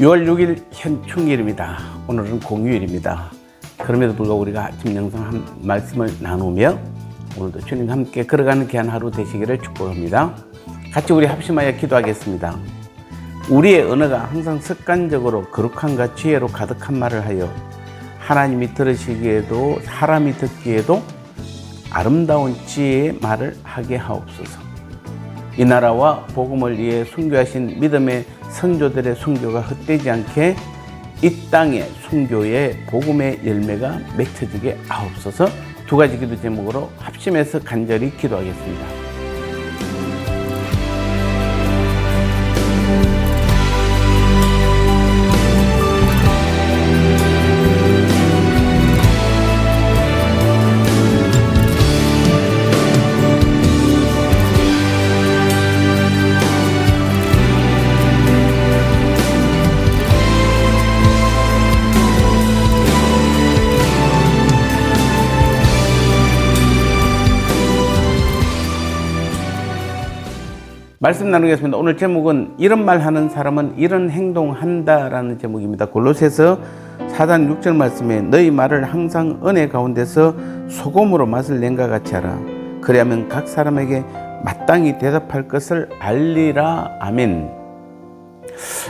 6월 6일 현충일입니다. 오늘은 공휴일입니다. 그럼에도 불구하고 우리가 아침 영상 한 말씀을 나누며 오늘도 주님과 함께 걸어가는 귀한 하루 되시기를 축복합니다. 같이 우리 합심하여 기도하겠습니다. 우리의 언어가 항상 습관적으로 거룩함과 지혜로 가득한 말을 하여 하나님이 들으시기에도 사람이 듣기에도 아름다운 지혜의 말을 하게 하옵소서. 이 나라와 복음을 위해 순교하신 믿음의 선조들의 순교가 헛되지 않게 이 땅의 순교의 복음의 열매가 맺혀지게 하옵소서. 두 가지 기도 제목으로 합심해서 간절히 기도하겠습니다. 말씀 나누겠습니다. 오늘 제목은 이런 말 하는 사람은 이런 행동한다 라는 제목입니다. 골로새서 4장 6절 말씀에 너희 말을 항상 은혜 가운데서 소금으로 맛을 낸과 같이 하라. 그리하면 각 사람에게 마땅히 대답할 것을 알리라. 아멘.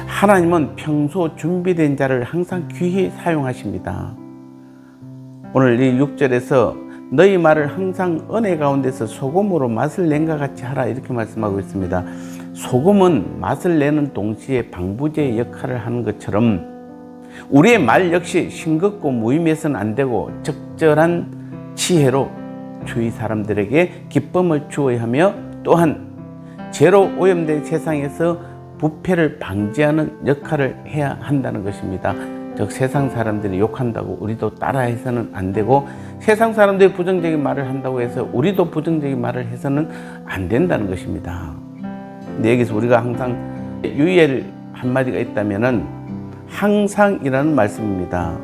하나님은 평소 준비된 자를 항상 귀히 사용하십니다. 오늘 이 6절에서 너희 말을 항상 은혜 가운데서 소금으로 맛을 낸과 같이 하라 이렇게 말씀하고 있습니다. 소금은 맛을 내는 동시에 방부제 역할을 하는 것처럼 우리의 말 역시 싱겁고 무의미해서는 안 되고 적절한 지혜로 주위 사람들에게 기쁨을 주어야 하며 또한 죄로 오염된 세상에서 부패를 방지하는 역할을 해야 한다는 것입니다. 즉 세상 사람들이 욕한다고 우리도 따라해서는 안 되고 세상 사람들이 부정적인 말을 한다고 해서 우리도 부정적인 말을 해서는 안 된다는 것입니다. 근데 여기서 우리가 항상 유의할 한마디가 있다면은 항상이라는 말씀입니다.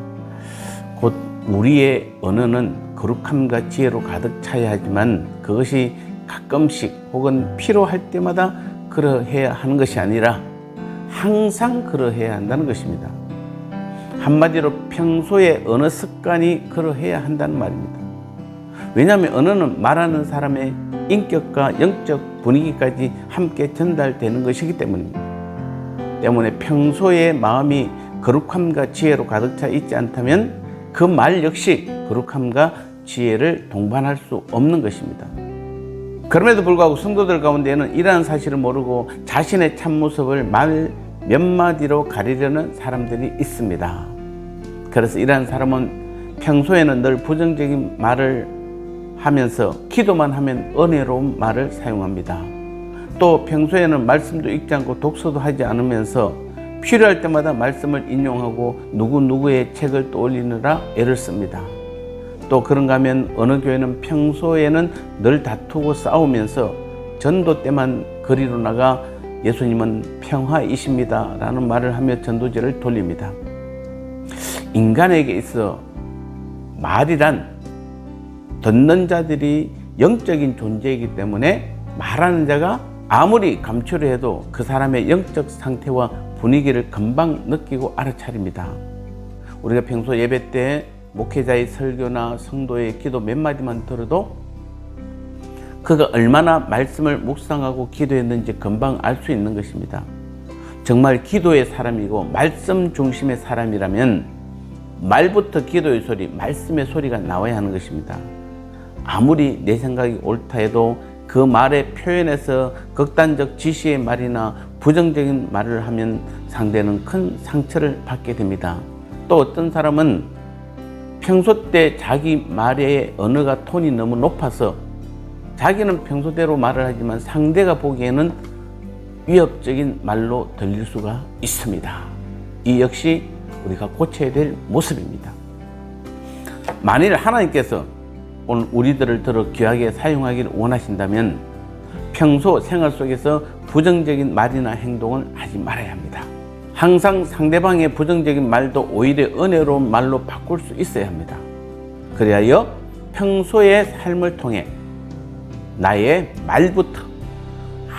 곧 우리의 언어는 거룩함과 지혜로 가득 차야 하지만 그것이 가끔씩 혹은 필요할 때마다 그러해야 하는 것이 아니라 항상 그러해야 한다는 것입니다. 한마디로 평소에 언어 습관이 그러해야 한다는 말입니다. 왜냐하면 언어는 말하는 사람의 인격과 영적 분위기까지 함께 전달되는 것이기 때문입니다. 때문에 평소에 마음이 거룩함과 지혜로 가득 차 있지 않다면 그 말 역시 거룩함과 지혜를 동반할 수 없는 것입니다. 그럼에도 불구하고 성도들 가운데는 이러한 사실을 모르고 자신의 참모습을 말 몇 마디로 가리려는 사람들이 있습니다. 그래서 이러한 사람은 평소에는 늘 부정적인 말을 하면서 기도만 하면 은혜로운 말을 사용합니다. 또 평소에는 말씀도 읽지 않고 독서도 하지 않으면서 필요할 때마다 말씀을 인용하고 누구누구의 책을 떠올리느라 애를 씁니다. 또 그런가 하면 어느 교회는 평소에는 늘 다투고 싸우면서 전도 때만 거리로 나가 예수님은 평화이십니다 라는 말을 하며 전도제를 돌립니다. 인간에게 있어 말이란 듣는 자들이 영적인 존재이기 때문에 말하는 자가 아무리 감추려 해도 그 사람의 영적 상태와 분위기를 금방 느끼고 알아차립니다. 우리가 평소 예배 때 목회자의 설교나 성도의 기도 몇 마디만 들어도 그가 얼마나 말씀을 묵상하고 기도했는지 금방 알 수 있는 것입니다. 정말 기도의 사람이고 말씀 중심의 사람이라면 말부터 기도의 소리, 말씀의 소리가 나와야 하는 것입니다. 아무리 내 생각이 옳다 해도 그 말의 표현에서 극단적 지시의 말이나 부정적인 말을 하면 상대는 큰 상처를 받게 됩니다. 또 어떤 사람은 평소 때 자기 말의 언어가 톤이 너무 높아서 자기는 평소대로 말을 하지만 상대가 보기에는 위협적인 말로 들릴 수가 있습니다. 이 역시 우리가 고쳐야 될 모습입니다. 만일 하나님께서 오늘 우리들을 들어 귀하게 사용하기를 원하신다면 평소 생활 속에서 부정적인 말이나 행동을 하지 말아야 합니다. 항상 상대방의 부정적인 말도 오히려 은혜로운 말로 바꿀 수 있어야 합니다. 그리하여 평소의 삶을 통해 나의 말부터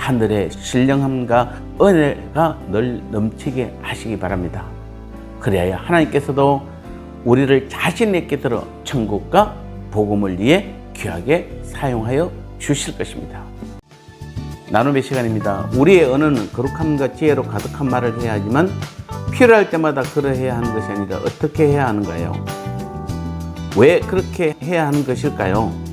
하늘의 신령함과 은혜가 늘 넘치게 하시기 바랍니다. 그래야 하나님께서도 우리를 자신에게 들어 천국과 복음을 위해 귀하게 사용하여 주실 것입니다. 나눔의 시간입니다. 우리의 언어는 거룩함과 지혜로 가득한 말을 해야 하지만 필요할 때마다 그러해야 하는 것이 아니라 어떻게 해야 하는가요? 왜 그렇게 해야 하는 것일까요?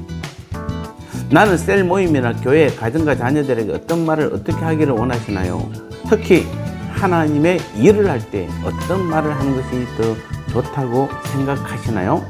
나는 셀 모임이나 교회, 가정과 자녀들에게 어떤 말을 어떻게 하기를 원하시나요? 특히 하나님의 일을 할 때 어떤 말을 하는 것이 더 좋다고 생각하시나요?